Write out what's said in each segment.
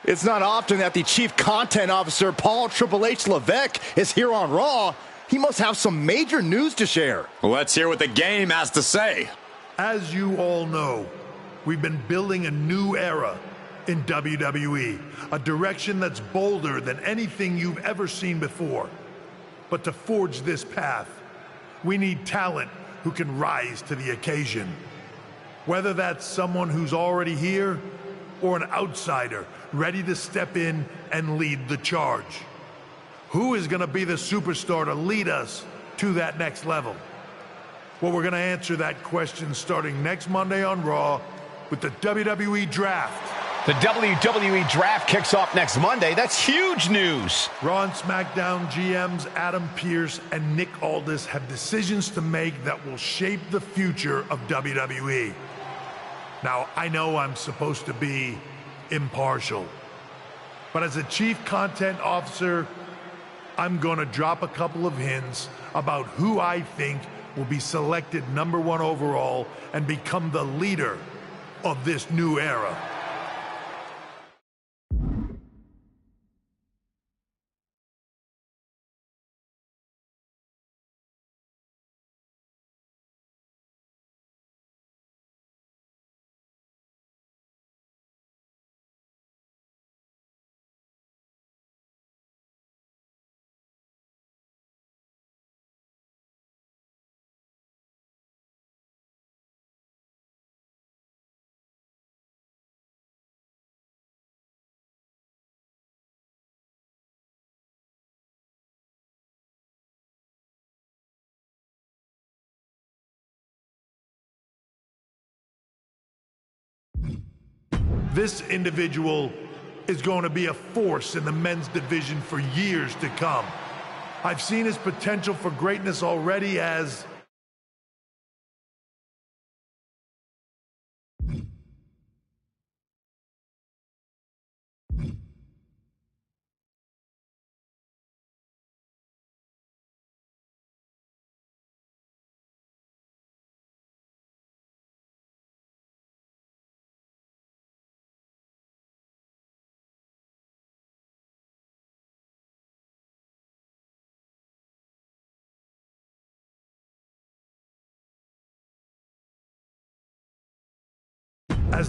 It's not often that the Chief Content Officer, Paul Triple H Levesque, is here on Raw. He must have some major news to share. Let's hear what the game has to say. As you all know, we've been building a new era in WWE, a direction that's bolder than anything you've ever seen before. But to forge this path, we need talent who can rise to the occasion. Whether that's someone who's already here or an outsider ready to step in and lead the charge. Who is going to be the superstar to lead us to that next level? Well, we're going to answer that question starting next Monday on Raw with the WWE Draft. The WWE Draft kicks off next Monday. That's huge news. Raw and SmackDown GMs Adam Pearce and Nick Aldis have decisions to make that will shape the future of WWE. Now, I know I'm supposed to be impartial, but as a Chief Content Officer, I'm going to drop a couple of hints about who I think will be selected #1 overall and become the leader of this new era. This individual is going to be a force in the men's division for years to come. I've seen his potential for greatness already as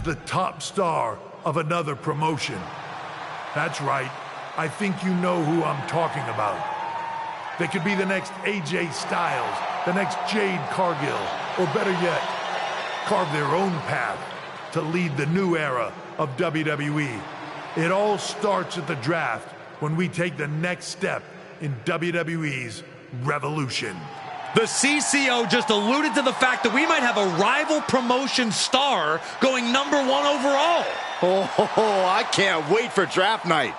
the top star of another promotion. That's right, I think you know who I'm talking about. They could be the next AJ Styles, the next Jade Cargill, or better yet, carve their own path to lead the new era of WWE. It all starts at the draft when we take the next step in WWE's revolution. The CCO just alluded to the fact that we might have a rival promotion star going #1 overall. Oh, I can't wait for draft night.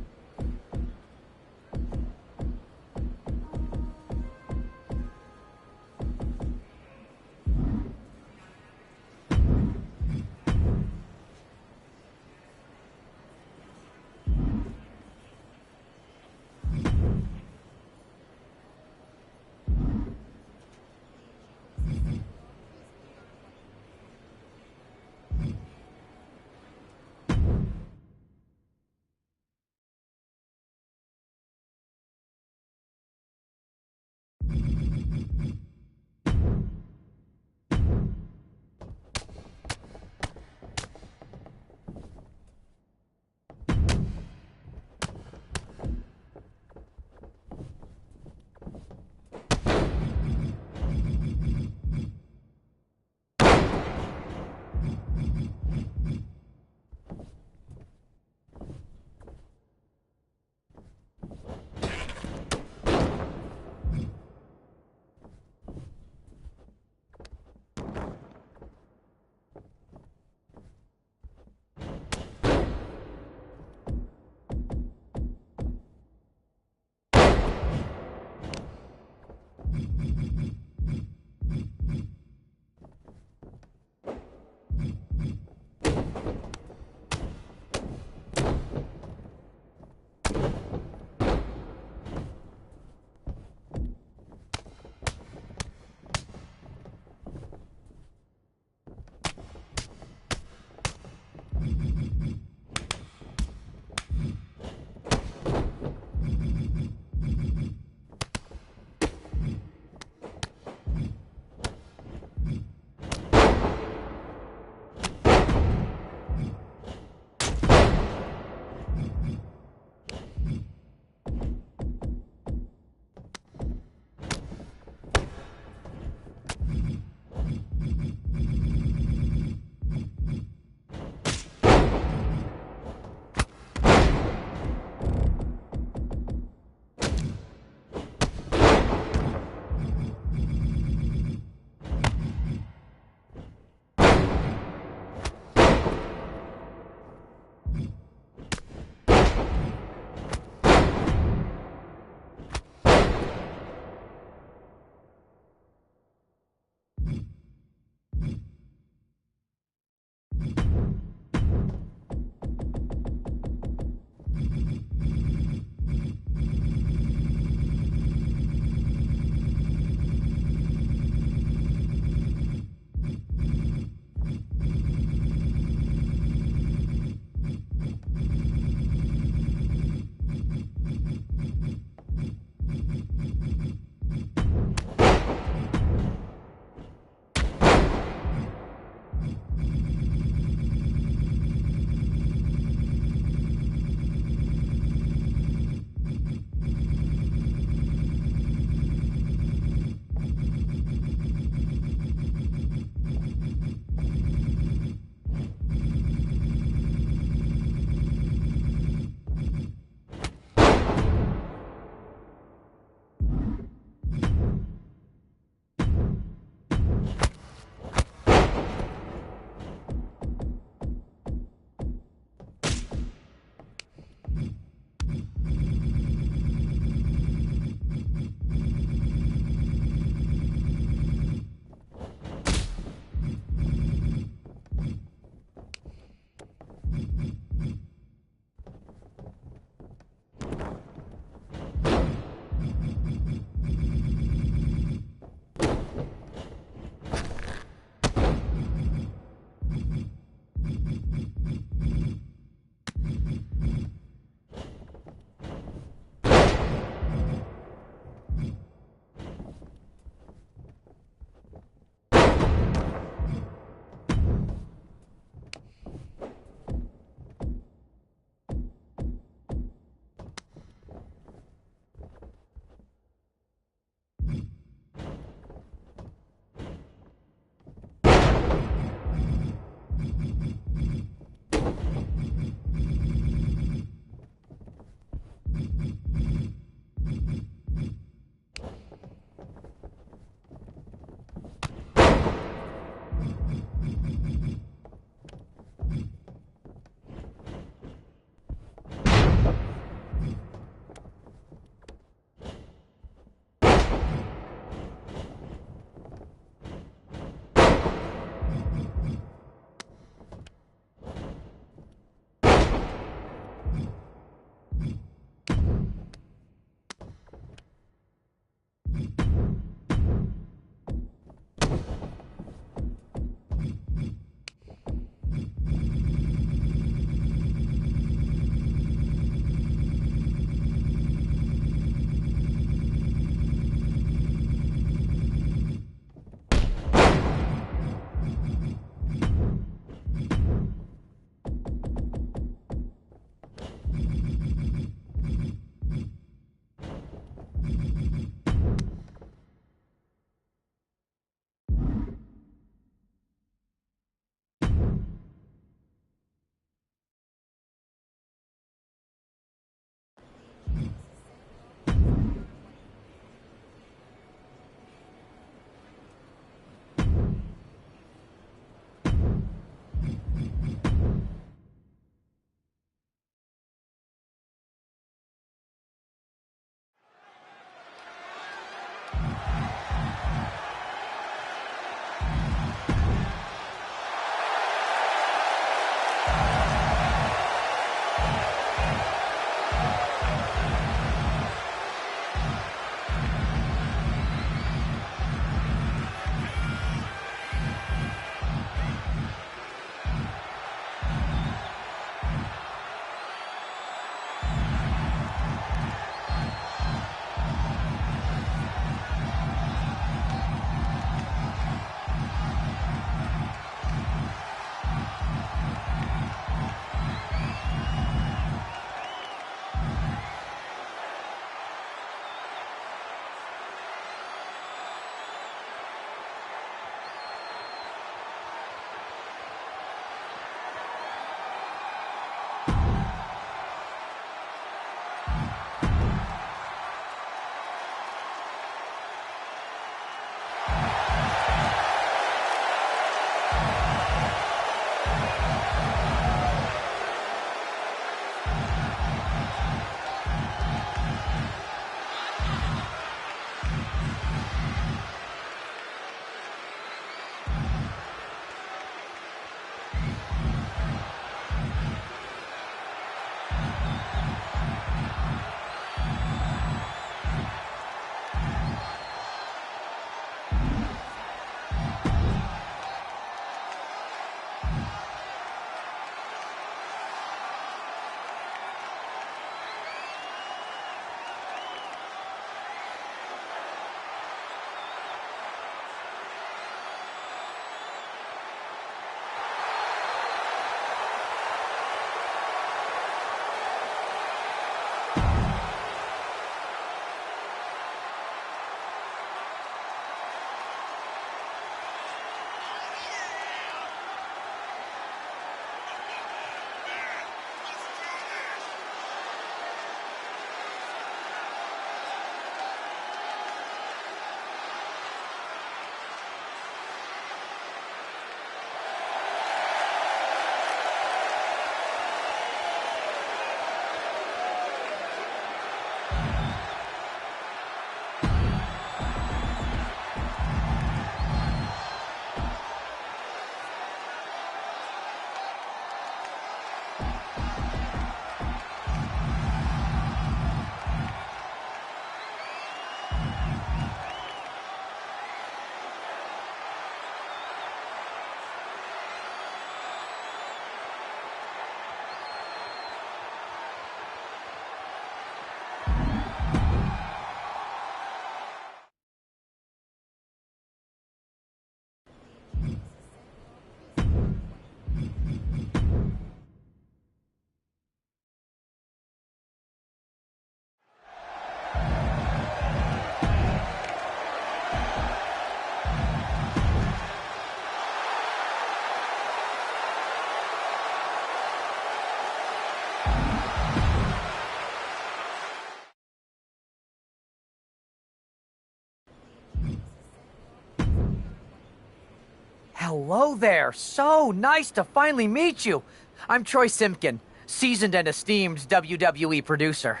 Hello there. So nice to finally meet you. I'm Troy Simpkin, seasoned and esteemed WWE producer.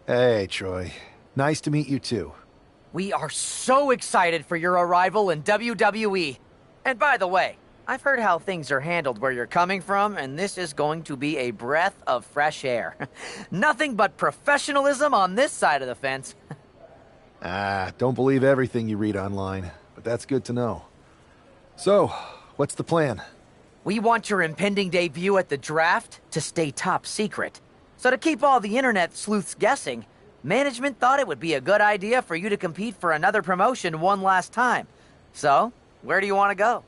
Hey, Troy. Nice to meet you too. We are so excited for your arrival in WWE. And by the way, I've heard how things are handled where you're coming from, and this is going to be a breath of fresh air. Nothing but professionalism on this side of the fence. Don't believe everything you read online, but that's good to know. So, what's the plan? We want your impending debut at the draft to stay top secret. So to keep all the internet sleuths guessing, management thought it would be a good idea for you to compete for another promotion one last time. So, where do you want to go?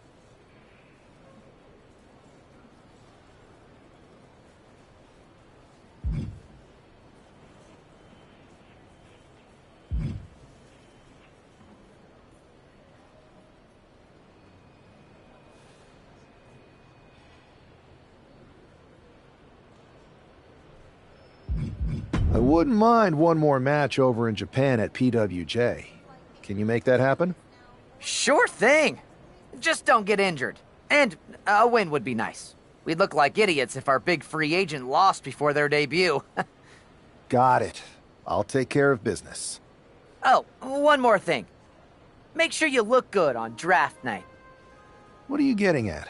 I wouldn't mind one more match over in Japan at PWJ. Can you make that happen? Sure thing. Just don't get injured. And a win would be nice. We'd look like idiots if our big free agent lost before their debut. Got it. I'll take care of business. Oh, one more thing. Make sure you look good on draft night. What are you getting at?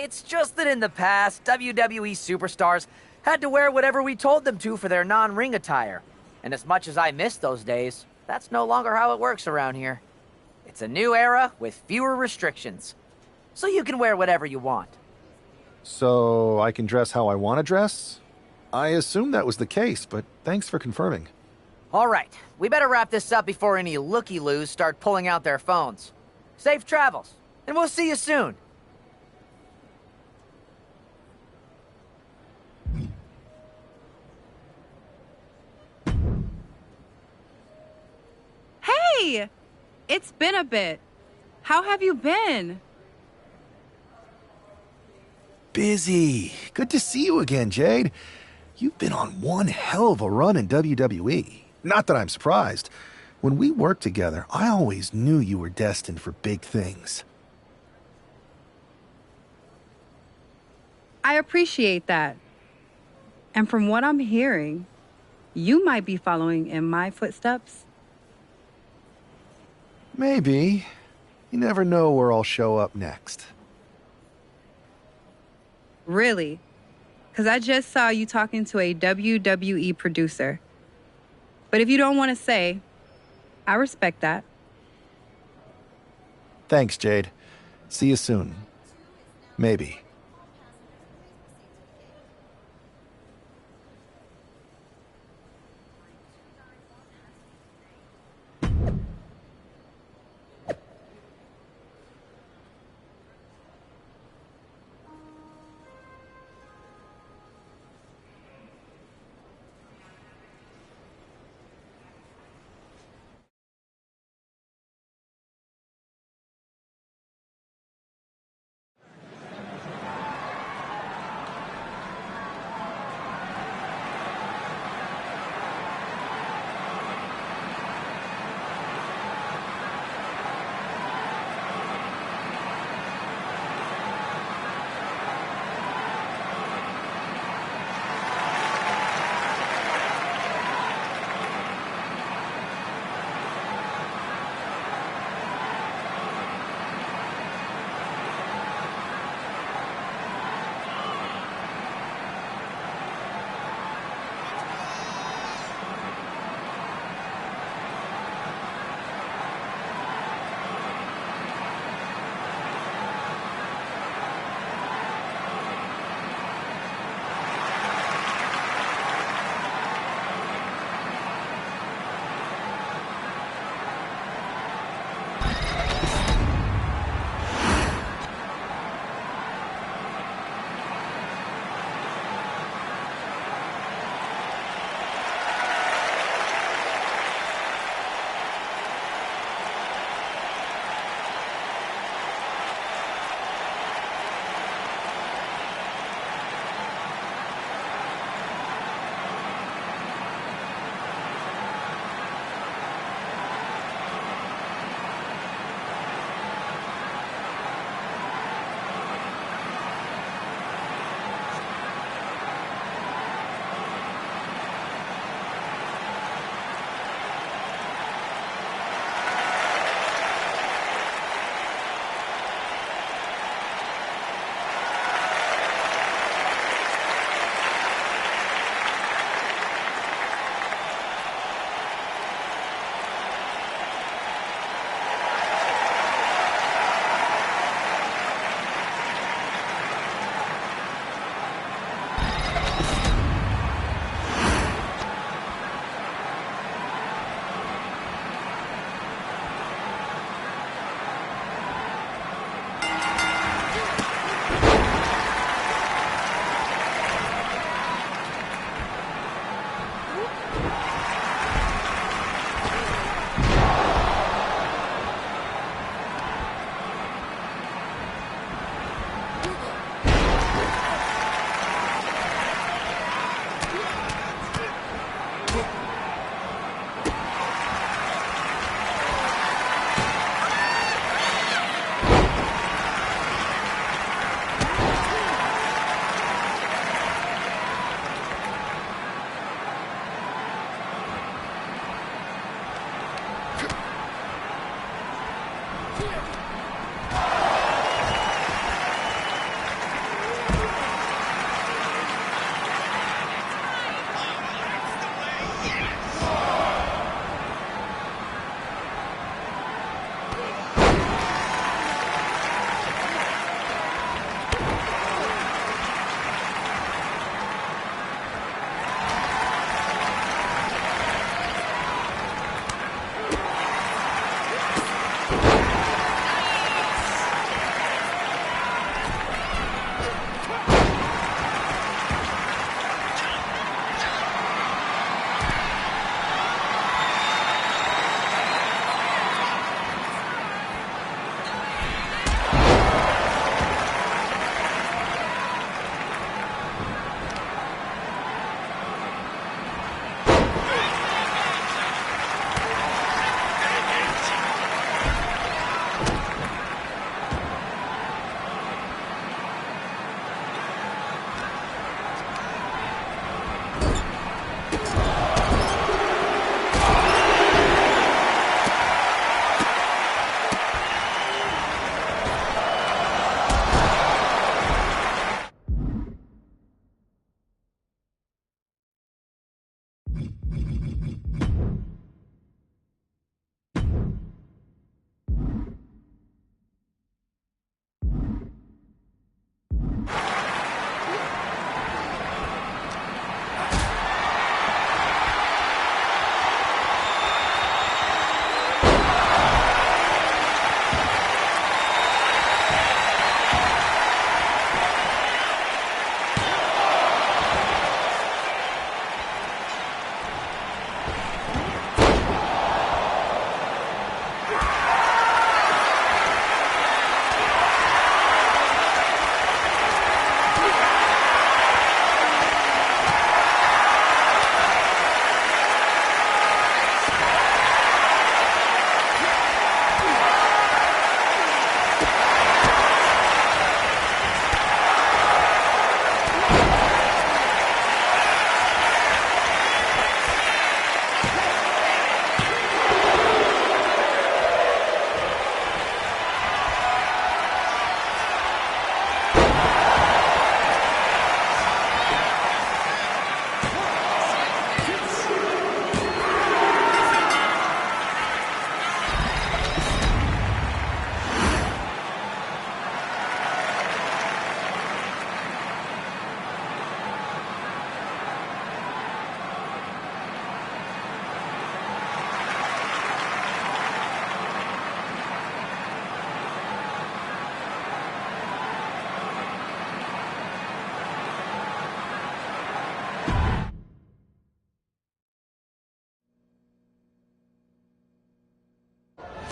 It's just that in the past, WWE superstars had to wear whatever we told them to for their non-ring attire. And as much as I miss those days, that's no longer how it works around here. It's a new era with fewer restrictions. So you can wear whatever you want. So I can dress how I want to dress? I assumed that was the case, but thanks for confirming. All right, we better wrap this up before any looky-loos start pulling out their phones. Safe travels, and we'll see you soon. Hey! It's been a bit. How have you been? Busy. Good to see you again, Jade. You've been on one hell of a run in WWE. Not that I'm surprised. When we worked together, I always knew you were destined for big things. I appreciate that. And from what I'm hearing, you might be following in my footsteps. Maybe. You never know where I'll show up next. Really? Because I just saw you talking to a WWE producer. But if you don't want to say, I respect that. Thanks, Jade. See you soon. Maybe.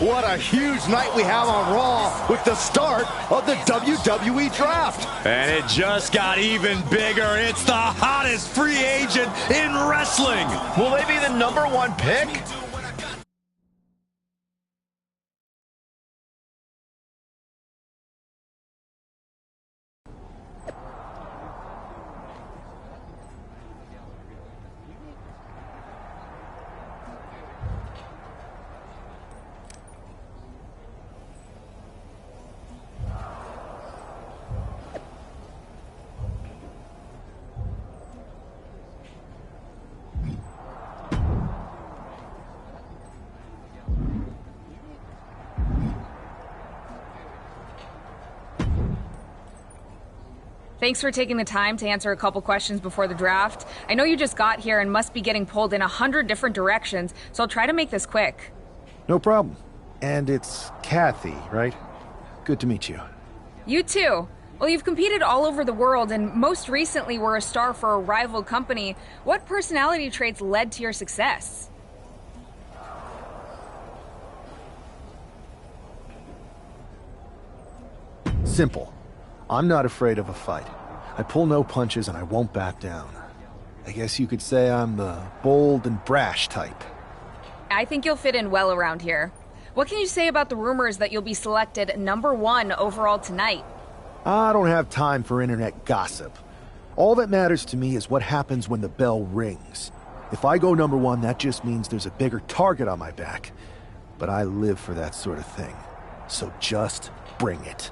What a huge night we have on Raw with the start of the WWE Draft. And it just got even bigger. It's the hottest free agent in wrestling. Will they be the #1 pick? Thanks for taking the time to answer a couple questions before the draft. I know you just got here and must be getting pulled in 100 different directions, so I'll try to make this quick. No problem. And it's Kathy, right? Good to meet you. You too. Well, you've competed all over the world and most recently were a star for a rival company. What personality traits led to your success? Simple. I'm not afraid of a fight. I pull no punches and I won't back down. I guess you could say I'm the bold and brash type. I think you'll fit in well around here. What can you say about the rumors that you'll be selected #1 overall tonight? I don't have time for internet gossip. All that matters to me is what happens when the bell rings. If I go #1, that just means there's a bigger target on my back. But I live for that sort of thing. So just bring it.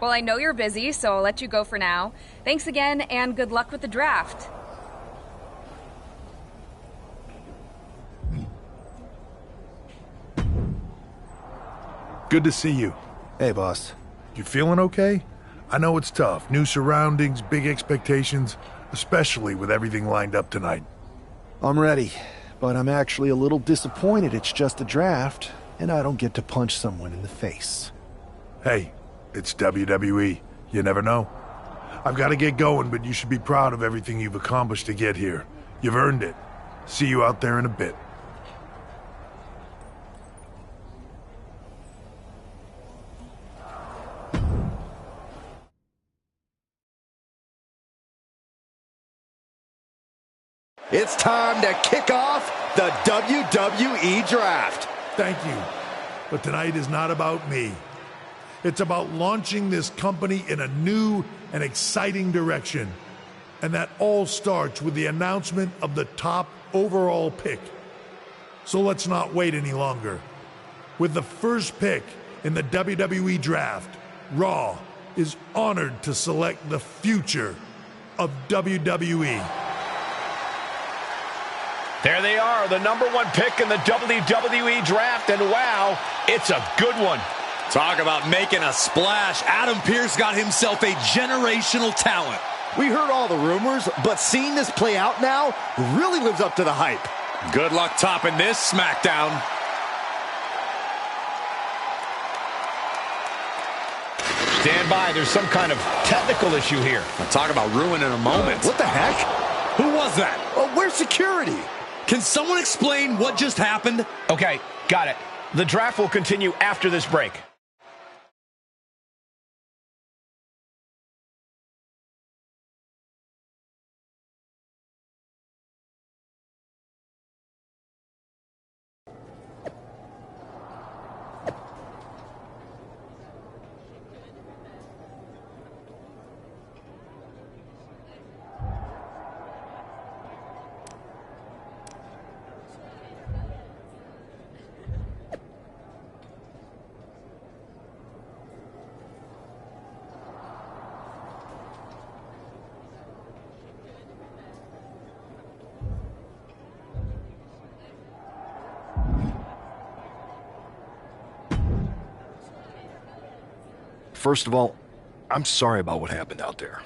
Well, I know you're busy, so I'll let you go for now. Thanks again, and good luck with the draft. Good to see you. Hey, boss. You feeling okay? I know it's tough. New surroundings, big expectations, especially with everything lined up tonight. I'm ready, but I'm actually a little disappointed it's just a draft, and I don't get to punch someone in the face. Hey, it's WWE. You never know. I've got to get going, but you should be proud of everything you've accomplished to get here. You've earned it. See you out there in a bit. It's time to kick off the WWE Draft. Thank you. But tonight is not about me. It's about launching this company in a new and exciting direction. And that all starts with the announcement of the top overall pick. So let's not wait any longer. With the first pick in the WWE Draft, Raw is honored to select the future of WWE. There they are, the #1 pick in the WWE Draft, and wow, it's a good one. Talk about making a splash. Adam Pearce got himself a generational talent. We heard all the rumors, but seeing this play out now really lives up to the hype. Good luck topping this SmackDown. Stand by, there's some kind of technical issue here. Talk about ruining a moment. What the heck? Who was that? Where's security? Can someone explain what just happened? Okay, got it. The draft will continue after this break. First of all, I'm sorry about what happened out there.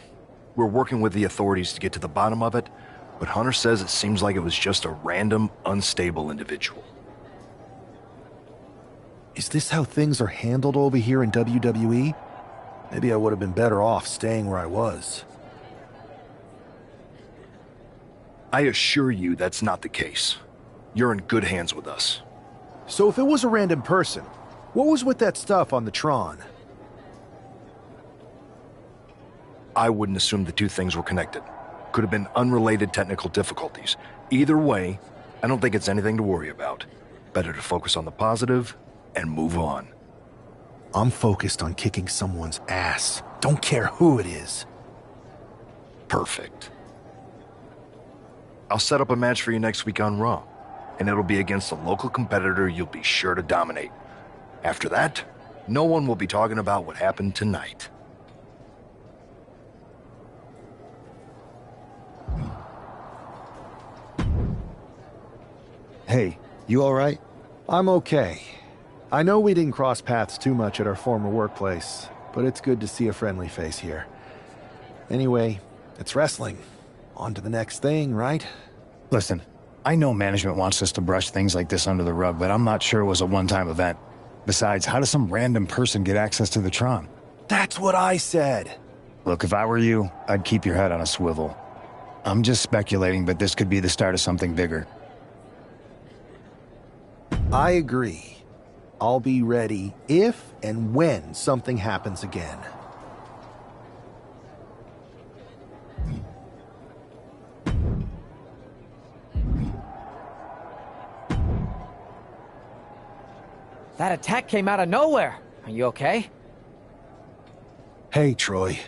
We're working with the authorities to get to the bottom of it, but Hunter says it seems like it was just a random, unstable individual. Is this how things are handled over here in WWE? Maybe I would have been better off staying where I was. I assure you that's not the case. You're in good hands with us. So if it was a random person, what was with that stuff on the Tron? I wouldn't assume the two things were connected. Could have been unrelated technical difficulties. Either way, I don't think it's anything to worry about. Better to focus on the positive and move on. I'm focused on kicking someone's ass. Don't care who it is. Perfect. I'll set up a match for you next week on Raw, and it'll be against a local competitor you'll be sure to dominate. After that, no one will be talking about what happened tonight. Hey, you all right? I'm okay. I know we didn't cross paths too much at our former workplace, but it's good to see a friendly face here. Anyway, it's wrestling. On to the next thing, right? Listen, I know management wants us to brush things like this under the rug, but I'm not sure it was a one-time event. Besides, how does some random person get access to the Tron? That's what I said. Look, if I were you, I'd keep your head on a swivel. I'm just speculating, but this could be the start of something bigger. I agree. I'll be ready if and when something happens again. That attack came out of nowhere. Are you okay? Hey, Troy.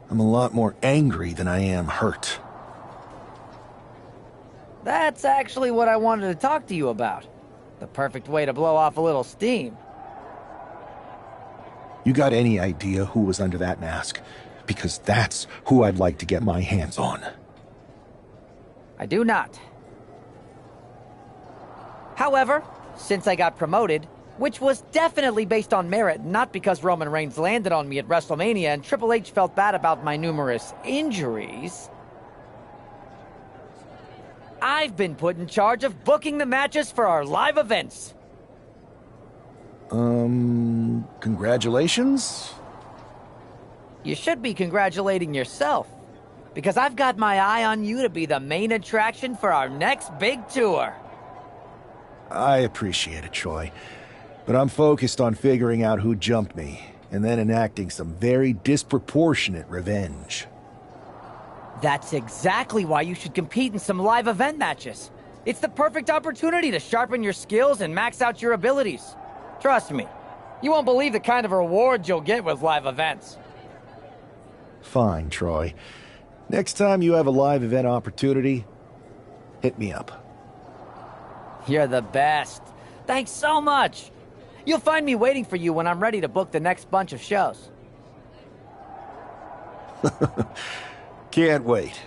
I'm a lot more angry than I am hurt. That's actually what I wanted to talk to you about. The perfect way to blow off a little steam. You got any idea who was under that mask? Because that's who I'd like to get my hands on. I do not. However, since I got promoted, which was definitely based on merit, not because Roman Reigns landed on me at WrestleMania and Triple H felt bad about my numerous injuries, I've been put in charge of booking the matches for our live events. Congratulations? You should be congratulating yourself, because I've got my eye on you to be the main attraction for our next big tour. I appreciate it, Troy. But I'm focused on figuring out who jumped me, and then enacting some very disproportionate revenge. That's exactly why you should compete in some live event matches. It's the perfect opportunity to sharpen your skills and max out your abilities. Trust me, you won't believe the kind of rewards you'll get with live events. Fine, Troy. Next time you have a live event opportunity, hit me up. You're the best. Thanks so much. You'll find me waiting for you when I'm ready to book the next bunch of shows. Can't wait.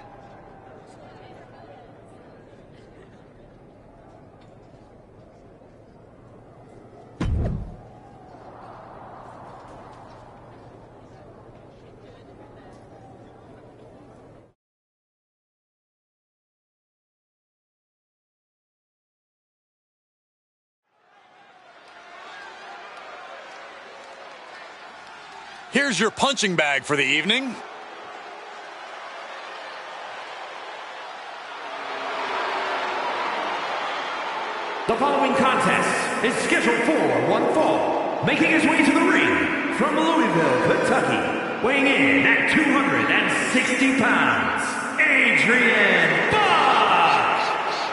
Here's your punching bag for the evening. The following contest is scheduled for one fall. Making his way to the ring from Louisville, Kentucky, weighing in at 260 pounds, Adrian Fox!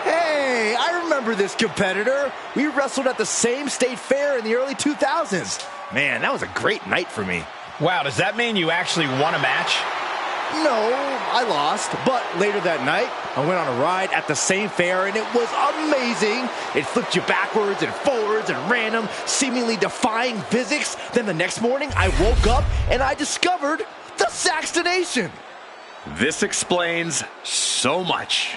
Hey, I remember this competitor. We wrestled at the same state fair in the early 2000s. Man, that was a great night for me. Wow, does that mean you actually won a match? No, I lost. But later that night, I went on a ride at the same fair, and it was amazing. It flipped you backwards and forwards and random, seemingly defying physics. Then the next morning, I woke up, and I discovered the Saxtonation. This explains so much.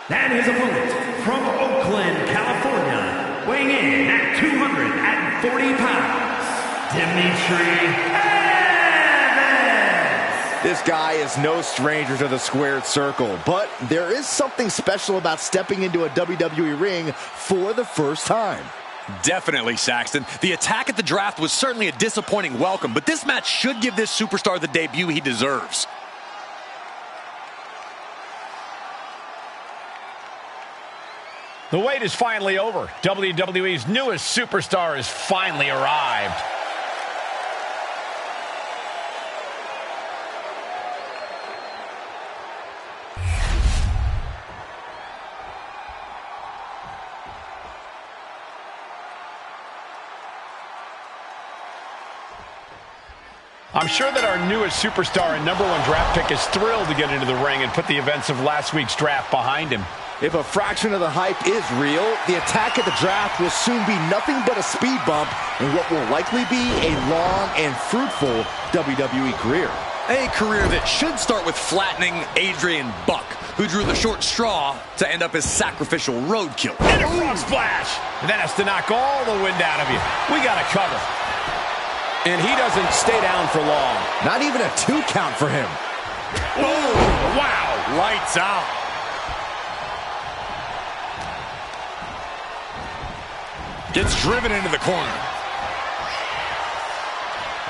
And his opponent from Oakland, California, weighing in at 240 pounds, Dimitri Evans! This guy is no stranger to the squared circle, but there is something special about stepping into a WWE ring for the first time. Definitely, Saxton. The attack at the draft was certainly a disappointing welcome, but this match should give this superstar the debut he deserves. The wait is finally over. WWE's newest superstar has finally arrived. I'm sure that our newest superstar and #1 draft pick is thrilled to get into the ring and put the events of last week's draft behind him. If a fraction of the hype is real, the attack at the draft will soon be nothing but a speed bump in what will likely be a long and fruitful WWE career. A career that should start with flattening Adrian Buck, who drew the short straw to end up as sacrificial roadkill. And a frog splash! And that has to knock all the wind out of you. We got to cover. And he doesn't stay down for long. Not even a 2 count for him. Oh, wow, lights out. Gets driven into the corner.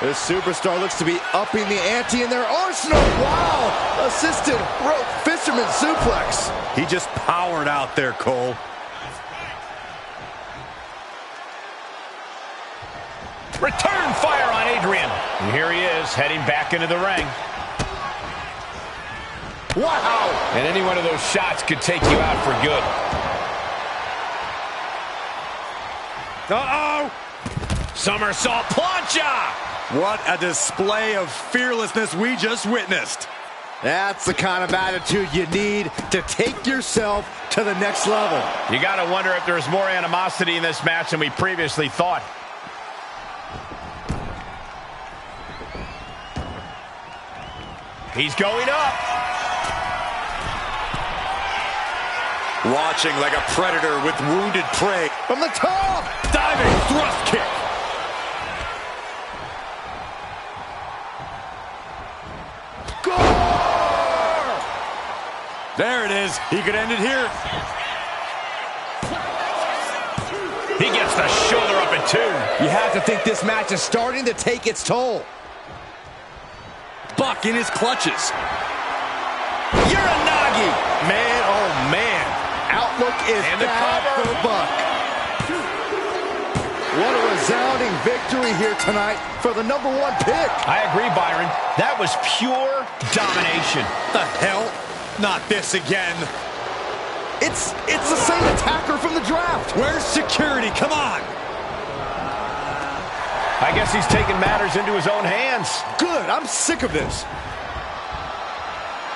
This superstar looks to be upping the ante in their arsenal. Wow! Assisted rope fisherman suplex. He just powered out there, Cole. Return fire on Adrian. And here he is, heading back into the ring. Wow! And any one of those shots could take you out for good. Uh-oh! Somersault plancha! What a display of fearlessness we just witnessed. That's the kind of attitude you need to take yourself to the next level. You got to wonder if there's more animosity in this match than we previously thought. He's going up. Watching like a predator with wounded prey. From the top! Diving thrust kick. There it is. He could end it here. He gets the shoulder up at 2. You have to think this match is starting to take its toll. Buck in his clutches. Uranagi! Man, oh man. Outlook is bad for Buck. What a resounding victory here tonight for the #1 pick. I agree, Byron. That was pure domination. The hell? Not this again. It's the same attacker from the draft. Where's security? Come on. I guess he's taking matters into his own hands. Good. I'm sick of this.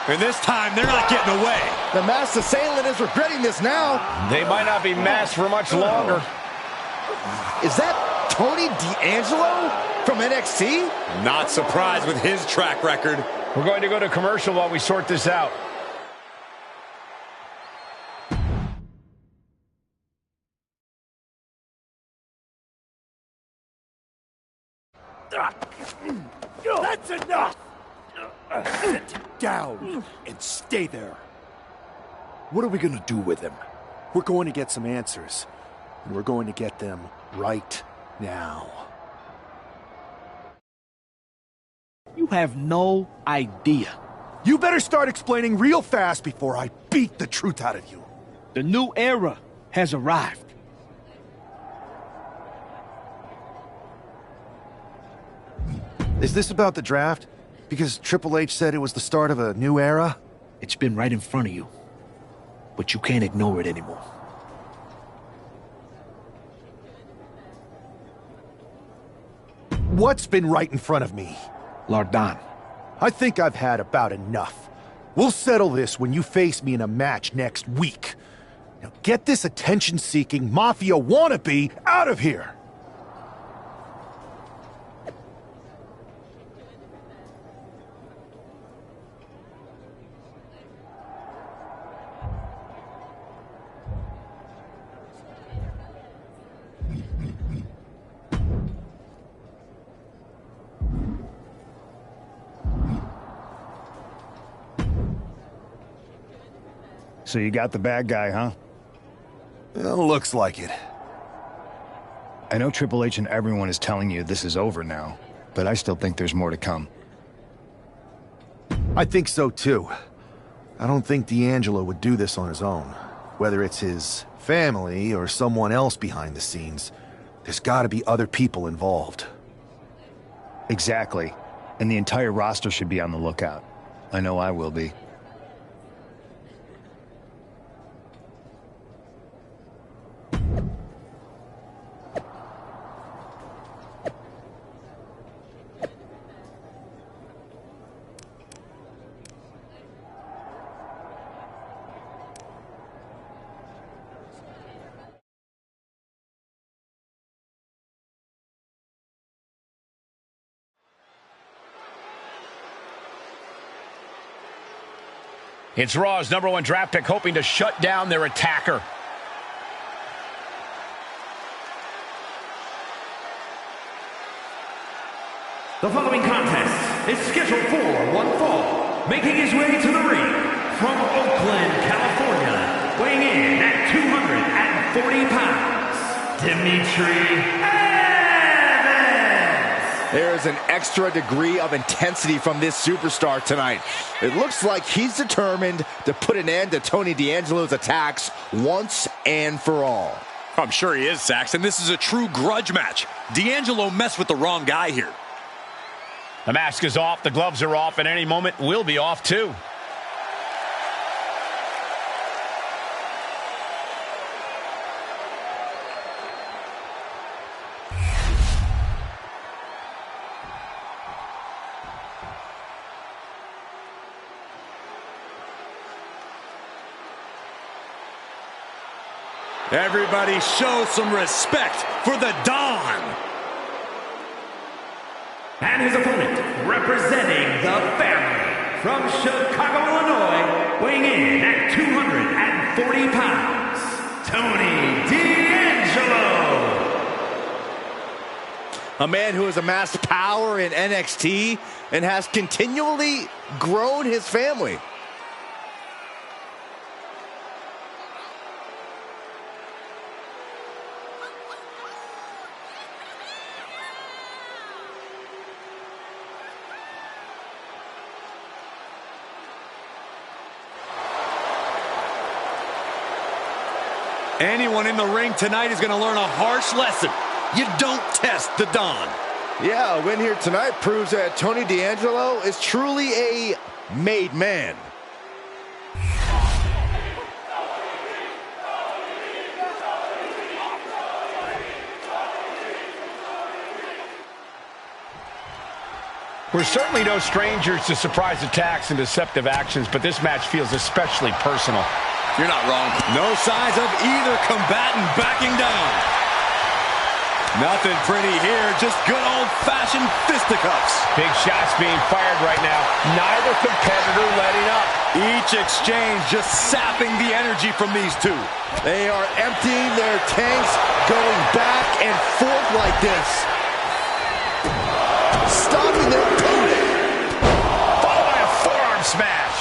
And this time, they're not getting away. The masked assailant is regretting this now. They might not be masked for much longer. Is that Tony D'Angelo from NXT? Not surprised with his track record. We're going to go to commercial while we sort this out. That's enough! Sit down and stay there. What are we gonna do with him? We're going to get some answers, and we're going to get them right now. You have no idea. You better start explaining real fast before I beat the truth out of you. The new era has arrived. Is this about the draft? Because Triple H said it was the start of a new era? It's been right in front of you, but you can't ignore it anymore. What's been right in front of me? Lardan. I think I've had about enough. We'll settle this when you face me in a match next week. Now get this attention-seeking Mafia wannabe out of here! So you got the bad guy, huh? Well, looks like it. I know Triple H and everyone is telling you this is over now, but I still think there's more to come. I think so too. I don't think D'Angelo would do this on his own. Whether it's his family or someone else behind the scenes, there's gotta be other people involved. Exactly. And the entire roster should be on the lookout. I know I will be. It's Raw's #1 draft pick hoping to shut down their attacker. The following contest is scheduled for one fall. Making his way to the ring from Oakland, California, weighing in at 240 pounds, Dimitri. There's an extra degree of intensity from this superstar tonight. It looks like he's determined to put an end to Tony D'Angelo's attacks once and for all. I'm sure he is, Saxton. This is a true grudge match. D'Angelo messed with the wrong guy here. The mask is off, the gloves are off, and any moment we'll be off too. Everybody show some respect for the Don. And his opponent, representing the family, from Chicago, Illinois, weighing in at 240 pounds, Tony D'Angelo. A man who has amassed power in NXT and has continually grown his family. Anyone in the ring tonight is going to learn a harsh lesson. You don't test the Don. Yeah, a win here tonight proves that Tony D'Angelo is truly a made man. We're certainly no strangers to surprise attacks and deceptive actions, but this match feels especially personal. You're not wrong. No signs of either combatant backing down. Nothing pretty here, just good old-fashioned fisticuffs. Big shots being fired right now. Neither competitor letting up. Each exchange just sapping the energy from these two. They are emptying their tanks, going back and forth like this. Stopping their opponent. Followed by a forearm smash.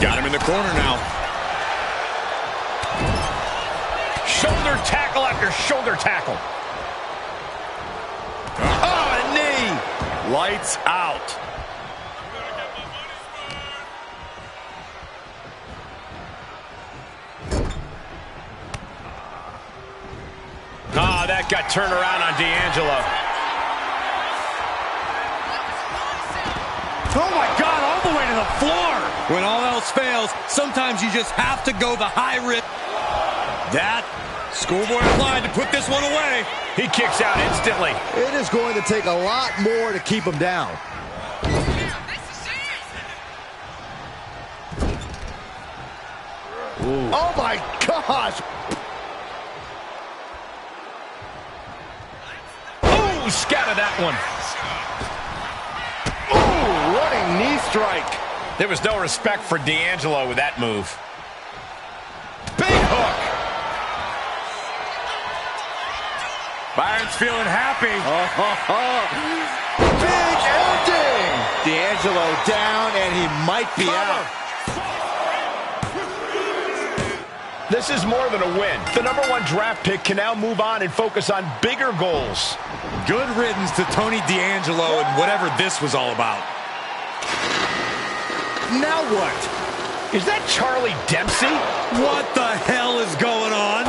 Got him in the corner now. Shoulder tackle after shoulder tackle. Oh, a knee. Lights out. Ah, that got turned around on D'Angelo. Oh, my God, all the way to the floor. When all else fails, sometimes you just have to go the high risk. That schoolboy applied to put this one away. He kicks out instantly. It is going to take a lot more to keep him down. Ooh. Oh, my gosh. Ooh, scattered that one. Ooh, running knee strike. There was no respect for D'Angelo with that move. Big hook. Byron's feeling happy. Big ending. D'Angelo down, and he might be out. This is more than a win. The #1 draft pick can now move on and focus on bigger goals. Good riddance to Tony D'Angelo and whatever this was all about. Now what? Is that Charlie Dempsey? What the hell is going on?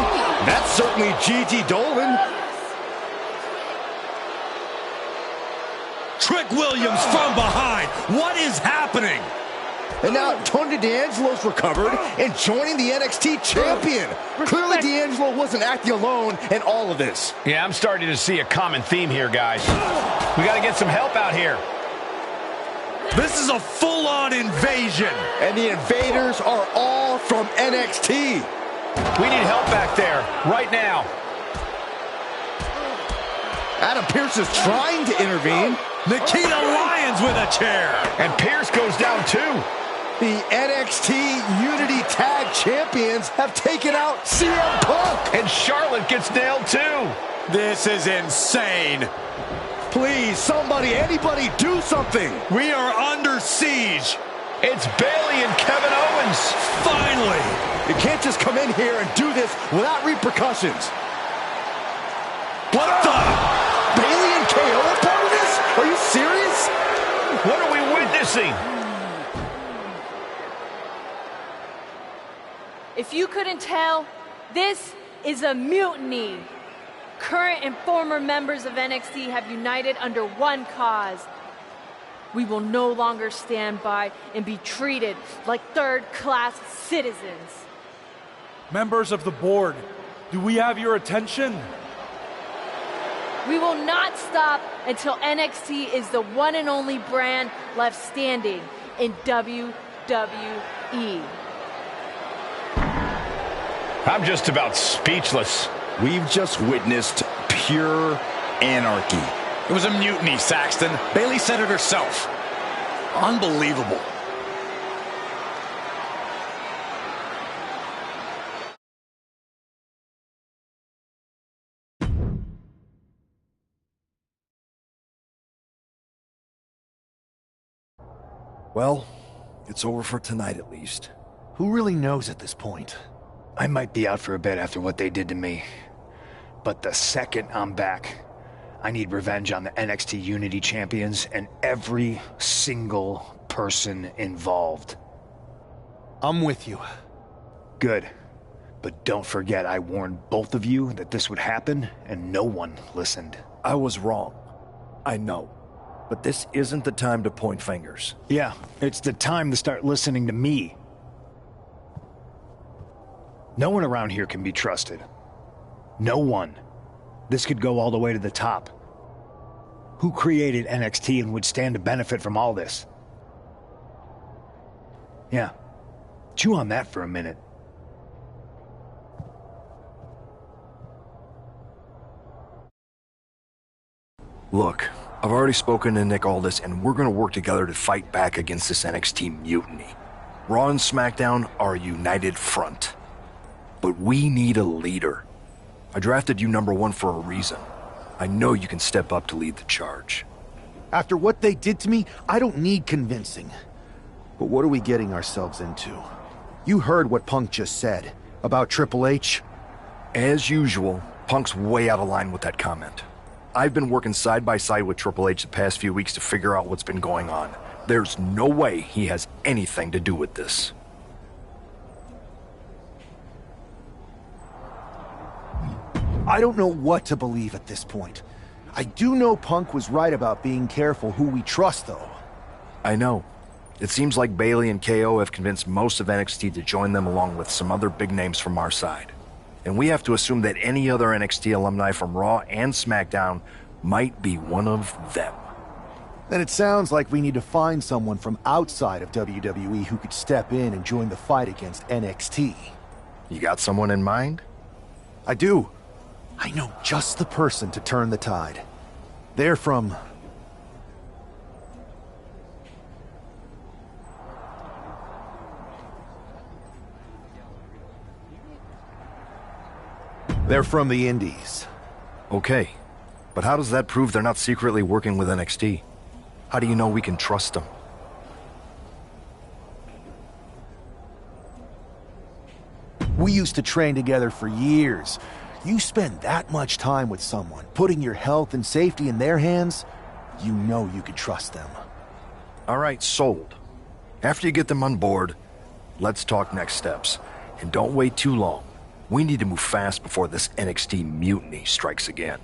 That's certainly Gigi Dolan. Trick Williams from behind. What is happening? And now Tony D'Angelo's recovered and joining the NXT champion. Clearly D'Angelo wasn't acting alone in all of this. Yeah, I'm starting to see a common theme here, guys. We got to get some help out here. This is a full-on invasion. And the invaders are all from NXT. We need help back there, right now. Adam Pearce is trying to intervene. Nikita Lyons with a chair. And Pearce goes down too. The NXT Unity Tag Champions have taken out CM Punk. And Charlotte gets nailed too. This is insane. Please, somebody, anybody, do something. We are under siege. It's Bayley and Kevin Owens. Finally. You can't just come in here and do this without repercussions. What the? Bayley and KO are part of this? Are you serious? What are we witnessing? If you couldn't tell, this is a mutiny. Current and former members of NXT have united under one cause. We will no longer stand by and be treated like third-class citizens. Members of the board, do we have your attention? We will not stop until NXT is the one and only brand left standing in WWE. I'm just about speechless. We've just witnessed pure anarchy. It was a mutiny, Saxton. Bayley said it herself. Unbelievable. Well, it's over for tonight at least. Who really knows at this point? I might be out for a bit after what they did to me. But the second I'm back, I need revenge on the NXT Unity Champions and every single person involved. I'm with you. Good. But don't forget I warned both of you that this would happen, and no one listened. I was wrong. I know. But this isn't the time to point fingers. Yeah, it's the time to start listening to me. No one around here can be trusted. No one. This could go all the way to the top. Who created NXT and would stand to benefit from all this? Yeah. Chew on that for a minute. Look, I've already spoken to Nick Aldis, and we're gonna work together to fight back against this NXT mutiny. Raw and SmackDown are a united front. But we need a leader. I drafted you #1 for a reason. I know you can step up to lead the charge. After what they did to me, I don't need convincing. But what are we getting ourselves into? You heard what Punk just said about Triple H. As usual, Punk's way out of line with that comment. I've been working side by side with Triple H the past few weeks to figure out what's been going on. There's no way he has anything to do with this. I don't know what to believe at this point. I do know Punk was right about being careful who we trust, though. I know. It seems like Bayley and KO have convinced most of NXT to join them along with some other big names from our side. And we have to assume that any other NXT alumni from Raw and SmackDown might be one of them. Then it sounds like we need to find someone from outside of WWE who could step in and join the fight against NXT. You got someone in mind? I do. I know just the person to turn the tide. They're from... They're from the Indies. Okay, but how does that prove they're not secretly working with NXT? How do you know we can trust them? We used to train together for years. You spend that much time with someone, putting your health and safety in their hands, you know you can trust them. All right, sold. After you get them on board, let's talk next steps. And don't wait too long. We need to move fast before this NXT mutiny strikes again.